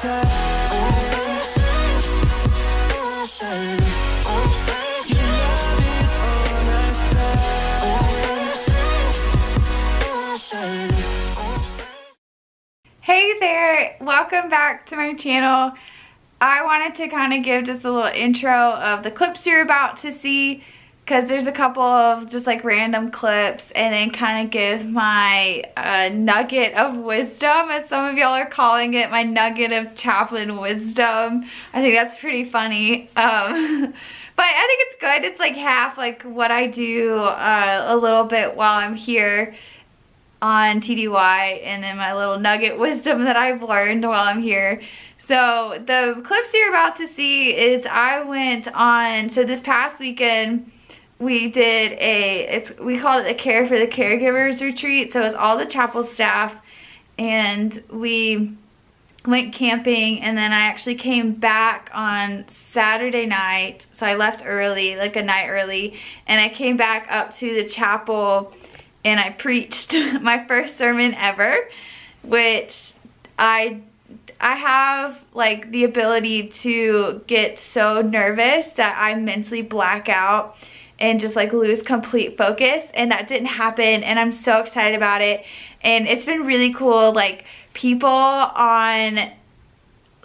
Hey there, welcome back to my channel. I wanted to kind of give just a little intro of the clips you're about to see, because there's a couple of just like random clips, and then kind of give my nugget of wisdom, as some of y'all are calling it, my nugget of chaplain wisdom. I think that's pretty funny. But I think it's good. It's like half like what I do a little bit while I'm here on TDY, and then my little nugget wisdom that I've learned while I'm here. So the clips you're about to see is I went on, so this past weekend we did we called it the Care for the Caregivers retreat. So it was all the chapel staff, and we went camping, and then I actually came back on Saturday night. So I left early, like a night early, and I came back up to the chapel and I preached my first sermon ever, which I have like the ability to get so nervous that I mentally black out and just like lose complete focus, and that didn't happen, and I'm so excited about it. And it's been really cool. Like, people on,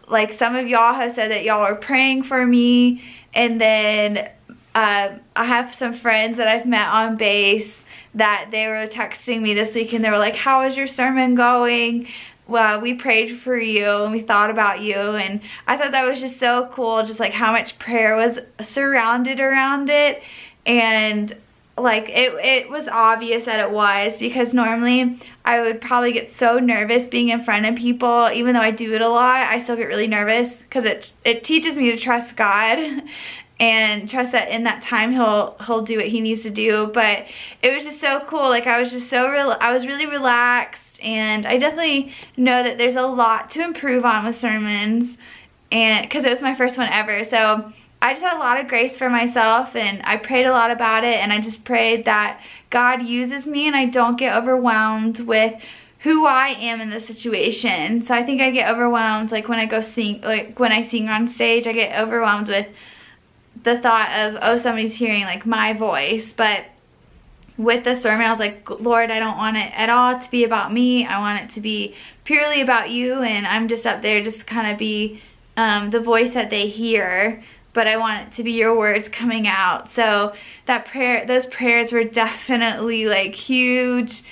like, some of y'all have said that y'all are praying for me, and then I have some friends that I've met on base that they were texting me this week, and they were like, how is your sermon going? Well, we prayed for you and we thought about you. And I thought that was just so cool, just like how much prayer was surrounded around it. And like it was obvious that it was, because normally I would probably get so nervous being in front of people. Even though I do it a lot, I still get really nervous, because it teaches me to trust God and trust that in that time he'll do what he needs to do. But it was just so cool. Like, I was just so I was really relaxed, and I definitely know that there's a lot to improve on with sermons, and because it was my first one ever. So I just had a lot of grace for myself, and I prayed a lot about it, and I just prayed that God uses me and I don't get overwhelmed with who I am in the situation. So I think I get overwhelmed, like when I go sing, like when I sing on stage, I get overwhelmed with the thought of, oh, somebody's hearing like my voice. But with the sermon, I was like, Lord, I don't want it at all to be about me. I want it to be purely about you, and I'm just up there just kind of be the voice that they hear, but I want it to be your words coming out. So that prayer, those prayers were definitely like huge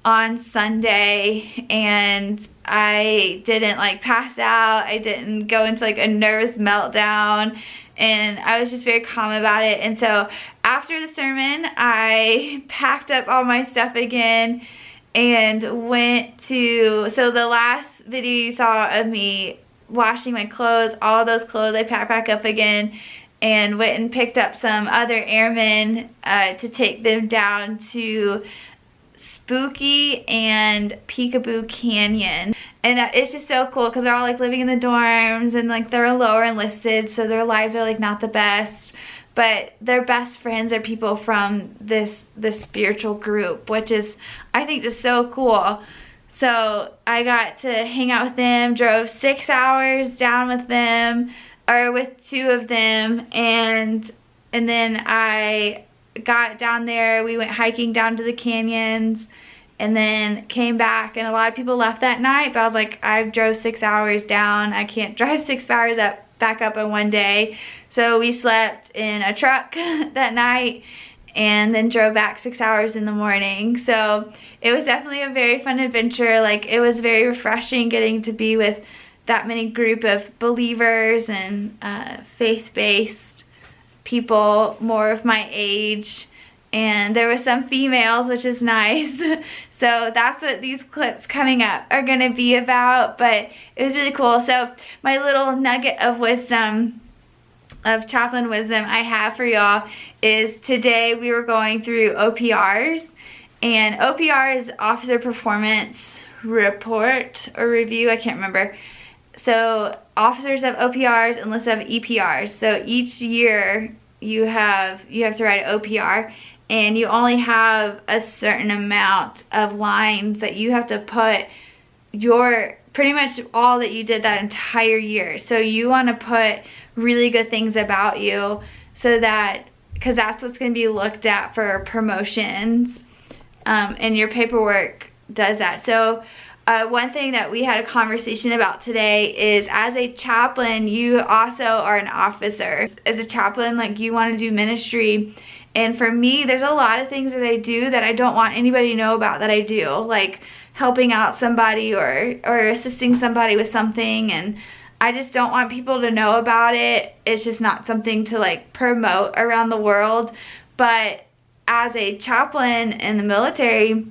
on Sunday, and I didn't like pass out. I didn't go into like a nervous meltdown, and I was just very calm about it. And so after the sermon, I packed up all my stuff again and went to, so the last video you saw of me washing my clothes, all those clothes I packed back up again, and went and picked up some other airmen to take them down to Spooky and Peekaboo Canyon. And it's just so cool, because they're all like living in the dorms, and like they're lower enlisted, so their lives are like not the best, but their best friends are people from this spiritual group, which is, I think, just so cool. So I got to hang out with them, drove 6 hours down with them, or with 2 of them, and then I got down there, we went hiking down to the canyons, and then came back. And a lot of people left that night, but I was like, I drove 6 hours down, I can't drive 6 hours back up in one day. So we slept in a truck that night, and then drove back 6 hours in the morning. So it was definitely a very fun adventure. Like, it was very refreshing getting to be with that many group of believers and faith-based people more of my age, and there were some females, which is nice. So that's what these clips coming up are gonna be about, but it was really cool. So my little nugget of wisdom, of chaplain wisdom I have for y'all, is today we were going through OPRs, and OPR is Officer Performance Report or Review, I can't remember. So officers have OPRs, enlisted have EPRs. So each year you have to write an OPR, and you only have a certain amount of lines that you have to put your pretty much all that you did that entire year. So you want to put really good things about you, so that, because that's what's going to be looked at for promotions, and your paperwork does that. So one thing that we had a conversation about today is, as a chaplain, you also are an officer. As a chaplain, like, you want to do ministry. And for me, there's a lot of things that I do that I don't want anybody to know about that I do, like helping out somebody or assisting somebody with something, and I just don't want people to know about it. It's just not something to like promote around the world. But as a chaplain in the military,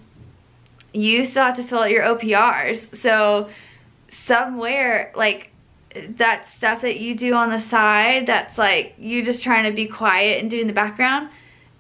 you still have to fill out your OPRs. So somewhere, like, that stuff that you do on the side, that's like you just trying to be quiet and do in the background,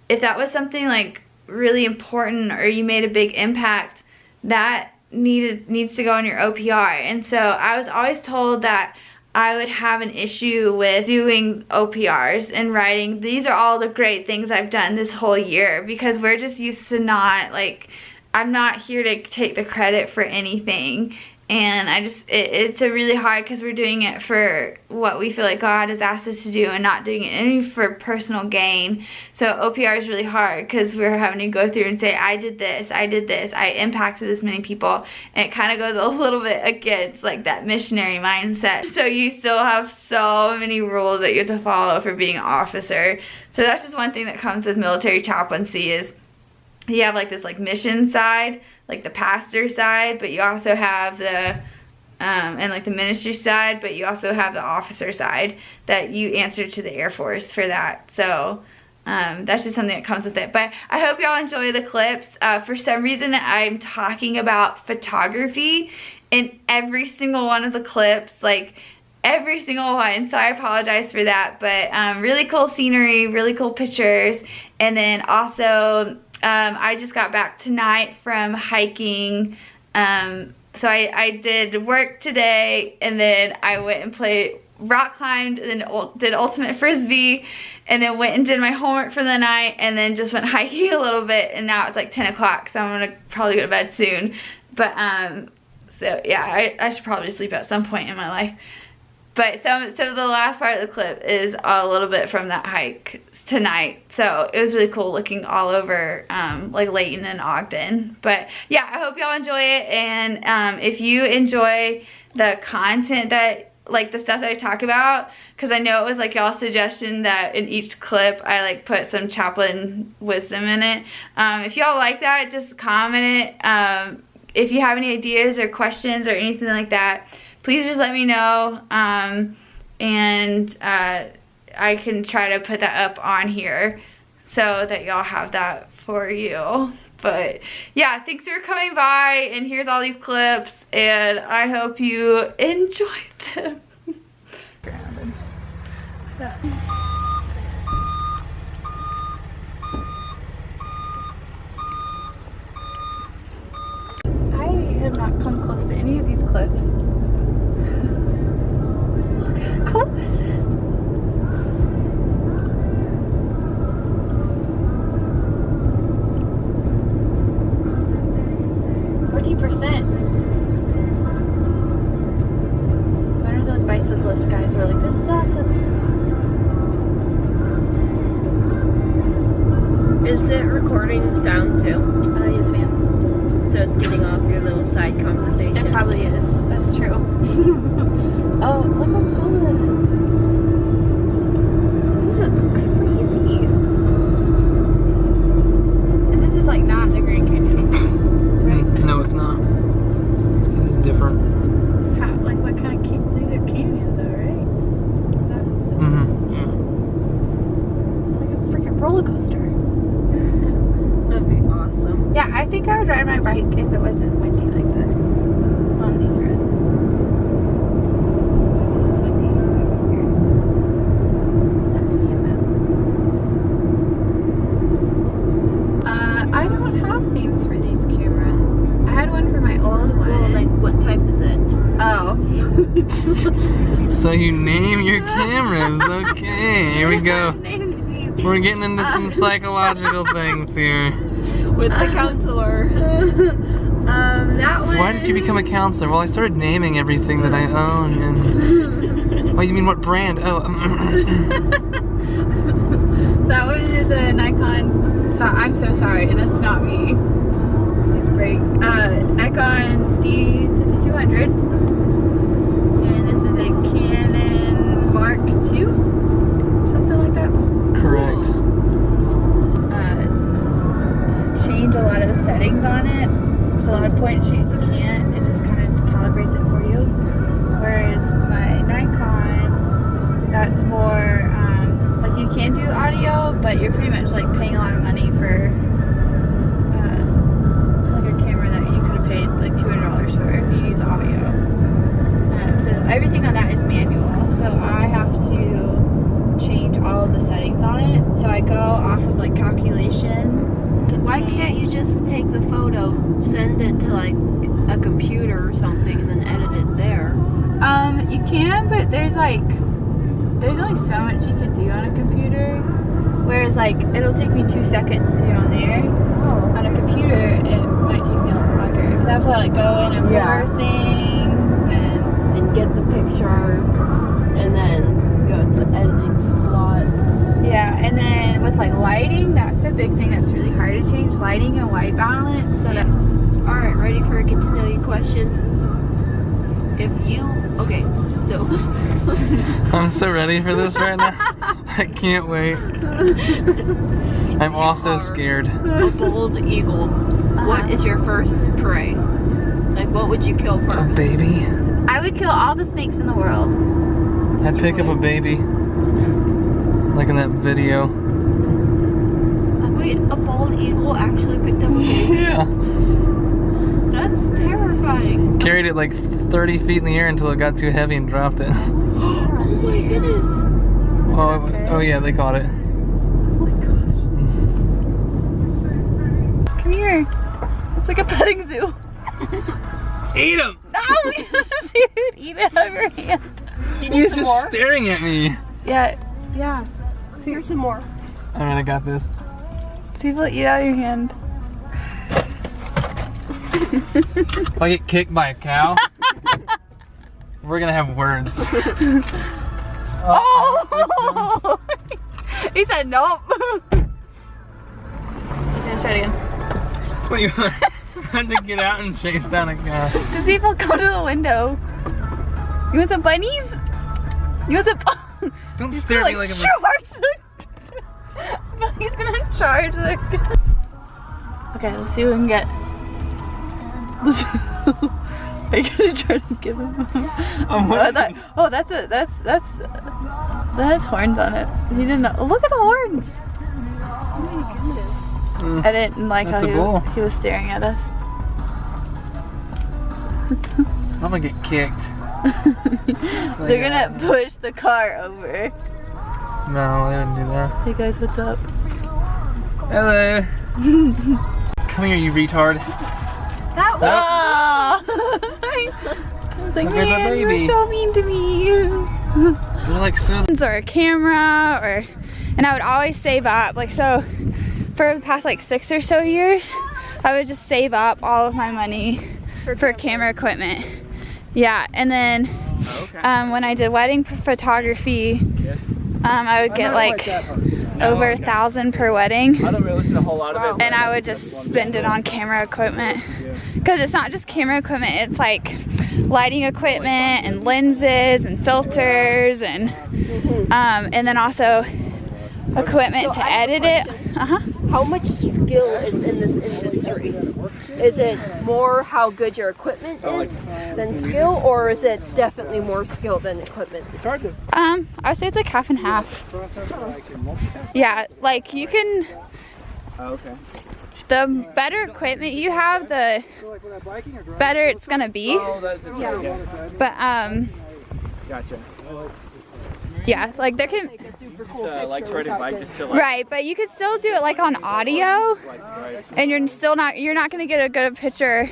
if that was something like really important, or you made a big impact, that needs to go on your OPR. And so I was always told that I would have an issue with doing OPRs and writing, these are all the great things I've done this whole year, because we're just used to not, like, I'm not here to take the credit for anything. And I just, it's a really hard, because we're doing it for what we feel like God has asked us to do, and not doing it any for personal gain. So OPR is really hard, because we're having to go through and say, I did this, I impacted this many people. And it kind of goes a little bit against like that missionary mindset. So you still have so many rules that you have to follow for being an officer. So that's just one thing that comes with military chaplaincy, is you have like this like mission side, like the pastor side, but you also have the and like the ministry side, but you also have the officer side that you answer to the Air Force for that. So that's just something that comes with it. But I hope y'all enjoy the clips. For some reason, I'm talking about photography in every single one of the clips, like every single one, so I apologize for that. But really cool scenery, really cool pictures. And then also I just got back tonight from hiking. So I did work today, and then I went and played rock climbed, and then did ultimate frisbee, and then went and did my homework for the night, and then just went hiking a little bit. And now it's like 10 o'clock, so I'm gonna probably go to bed soon. But so yeah, I should probably sleep at some point in my life. But so the last part of the clip is a little bit from that hike tonight. So it was really cool looking all over like Layton and Ogden. But yeah, I hope y'all enjoy it. And if you enjoy the content that, like the stuff that I talk about, because I know it was like y'all's suggestion that in each clip I like put some chaplain wisdom in it. If y'all like that, just comment it. If you have any ideas or questions or anything like that, please just let me know, and I can try to put that up on here so that y'all have that for you. But yeah, thanks for coming by, and here's all these clips, and I hope you enjoyed them. I have not come close to any of these clips. Look how cool this is. One of those bicyclist guys were like, this is awesome. Is it recording sound too? Yes, ma'am. So it's getting off your little side conversation? It probably is. That's true. Oh, look how cool this is. This is crazy. And this is like not the Grand Canyon, right? No, it's not. It's different. How, like what kind of these are canyons though, right? Yeah. It's like a freaking roller coaster. That'd be awesome. Yeah, I think I would ride my bike if it wasn't windy like this on these roads. It's windy. I'm scared not to be in that. I don't have names for these cameras. I had one for my old one. Well, like, what type is it? Oh. So you name your cameras. Okay, here we go. We're getting into some psychological things here. With the counselor. That So why did you become a counselor? Well, I started naming everything that I own and... Oh, you mean what brand? Oh, That one is a Nikon. I'm so sorry, that's not me. These brakes. Nikon D5200. And this is a Canon Mark II. Something like that. correct. Change a lot of the settings on it. There's a lot of point shapes you can't. It just kind of calibrates it for you. Whereas my Nikon, that's more like you can do audio, but you're pretty much like paying a lot of money for like a camera that you could have paid like $200 for if you use audio. So everything on that is manual. So I have to change all of the settings on it. So I go off of like calculations. Why can't you just take the photo, send it to like a computer or something, and then edit it there? You can, but there's only so much you can do on a computer. Whereas like it'll take me 2 seconds to do on there. Oh. On a computer, it might take me a lot longer because I have to like go in and blur things And get the picture, and then go to the editing slot. yeah. And then with like lighting, that's a big thing that's really hard to change. Lighting and white balance. So that Alright, ready for a get to know you question? If you, okay, so. I'm so ready for this right now. I can't wait. I'm also scared. A bold eagle. What is your first prey? Like, what would you kill A first? baby? I would kill all the snakes in the world. I'd pick up a baby. Like in that video. Wait, a bald eagle actually picked up a baby? Yeah. That's terrifying. Carried it like 30 feet in the air until it got too heavy and dropped it. Oh my goodness. Oh yeah, they caught it. Oh my gosh. Come here. It's like a petting zoo. Eat him! No, just to see who'd eat it out of your hand. He's just staring at me. Yeah. Here's some more. Alright, I got this. See if it'll eat out of your hand. If I get kicked by a cow, we're gonna have words. Oh! He said nope. Okay, let's try it again. Wait, you had to get out and chase down a cow. To see if he'll come to the window. You want some bunnies? You want some? Don't He's stare gonna at me like I'm charge the. He's gonna charge the. Okay, let's see what we can get. Are you gonna try to give him? That has horns on it. He didn't know. Look at the horns. Oh my goodness. I didn't like That's a how bull. he was staring at us. I'm gonna get kicked. They're gonna push the car over. No, they wouldn't do that. Hey guys, what's up? Hello. Come here, you retard. That Oh! Sorry. I was like, Look at the man, you were baby." so mean to me. They're like so. Or a camera, and I would always save up. Like, so for the past like 6 or so years, I would just save up all of my money for camera equipment. Yeah, and then when I did wedding photography, I would get like over 1,000 per wedding. I don't really listen to a whole lot of it. And I would just spend it on camera equipment. Because it's not just camera equipment, it's like lighting equipment and lenses and filters and then also equipment to edit it. How much skill is in this industry? Is it more how good your equipment is than skill, or is it definitely more skill than equipment? It's hard to I would say it's like half and half. process like in multitask. Yeah, like you can, Oh, okay. the better equipment you have, the So like when I'm biking or driving? better it's gonna be. Oh, that's it. Yeah. But Gotcha. yeah, like there can, Like try to bike just to like. right, but you could still do it like on audio, Like, right. and you're not gonna get a good picture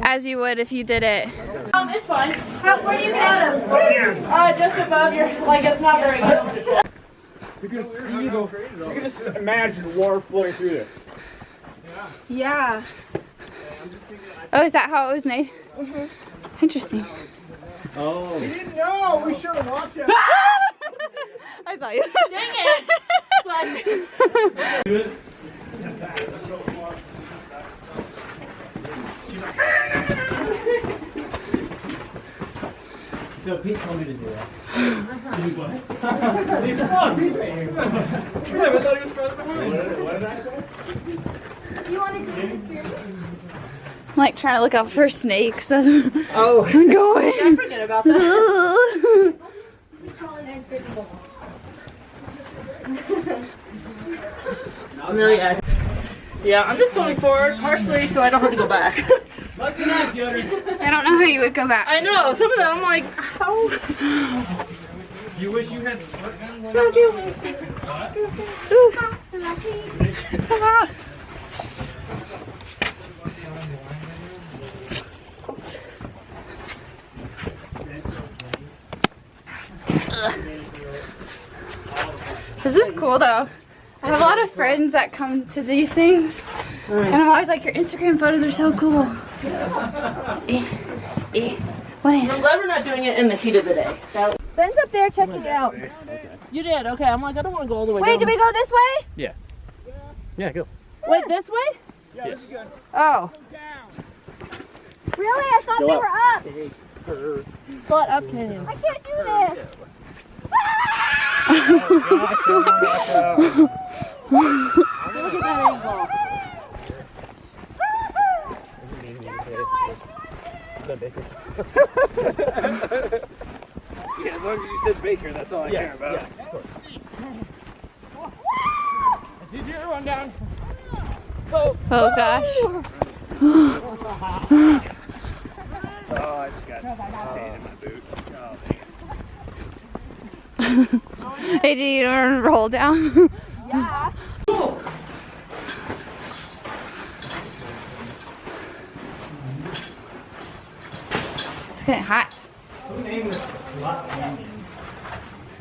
as you would if you did it. It's fine. Where do you get it? Just above your, like it's not very good. You can see you can just imagine water flowing through this. Yeah. Oh, is that how it was made? Interesting. Oh. We didn't know. We should have watched it. I saw you. Dang it! Do it. So Pete told me to do that. What? Come on, Pete's right here. I thought he was further behind. What did I say? You want to do an experience? I'm like trying to look out for snakes. Oh. Yeah, Going. forget about that. Amelia. Yeah, I'm just going forward, partially so I don't have to go back. Must be nice, Yoder. I don't know how you would go back. I know, some of them I'm like, how? You wish you had squirt guns on Don't you? Ooh. Come on. This is cool though. I have a lot of friends that come to these things, and I'm always like, your Instagram photos are so cool. What I'm glad we're not doing it in the heat of the day. Ben's up there checking it out. Okay. You did? Okay, I'm like, I don't want to go all the way Wait, down. did we go this way? Yeah. Yeah, go. Wait, this way? Yes. Oh. Really? I thought Go they up. were up. Slut up canyon. I can't do this. Look at that angle. Yeah, as long as you said Baker, that's all I care about. Yeah. It's easier to run down. Oh gosh. Oh, I just got sand in my boot. Oh, Hey, do you want to roll down? Yeah. It's getting hot. who named this the slot canyons?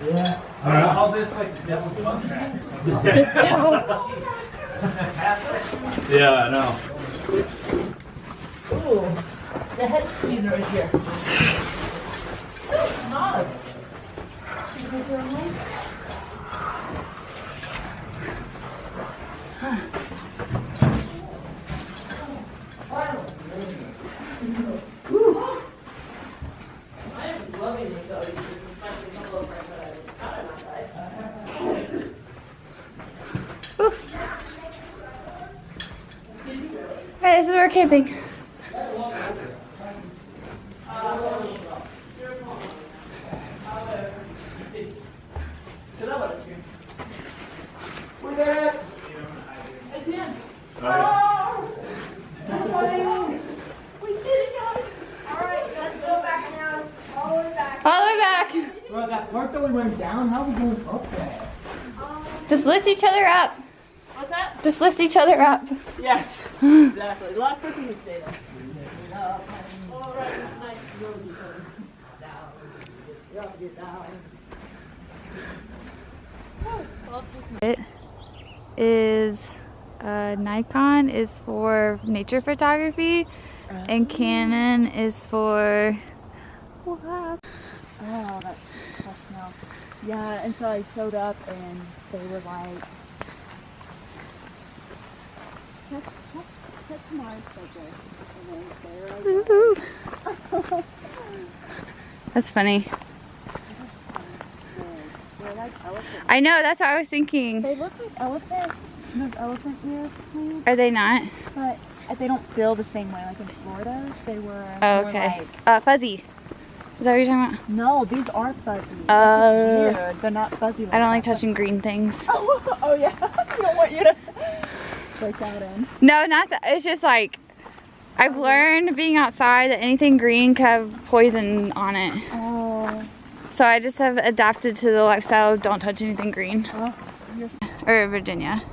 Yeah. I call this like the devil's bug track or something. Yeah, I know. Ooh, the head squeezer is here. So small. I am loving this though. Hey, this is where we're camping. All the way back. Well, that part that we went down, how are we going up there? Just lift each other up. What's that? Just lift each other up. Yes, exactly. The last person who stayed there. All right, nice. It is Nikon is for nature photography, and Canon is for. Oh, that smell. Yeah, and so I showed up and they were like, check tomorrow's schedule. And then they were like, That's funny. they're like elephants. I know. That's what I was thinking. They look like elephants. Those elephant ear plants, Are they not? but they don't feel the same way. Like in Florida, they were Oh, more okay. like, Fuzzy. Is that what you're talking about? no, these are fuzzy. Uh, They're not fuzzy. I don't like that. touching green things. Oh yeah. I don't want you to break that in. No, not that. It's just like I've learned being outside that anything green could have poison on it. Oh. So I just have adapted to the lifestyle of don't touch anything green. Oh, Or Virginia.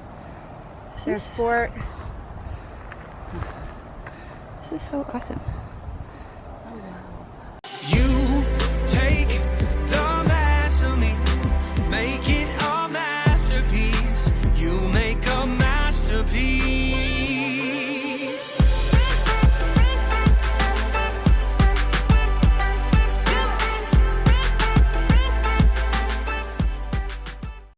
there's Fort. This is so awesome. You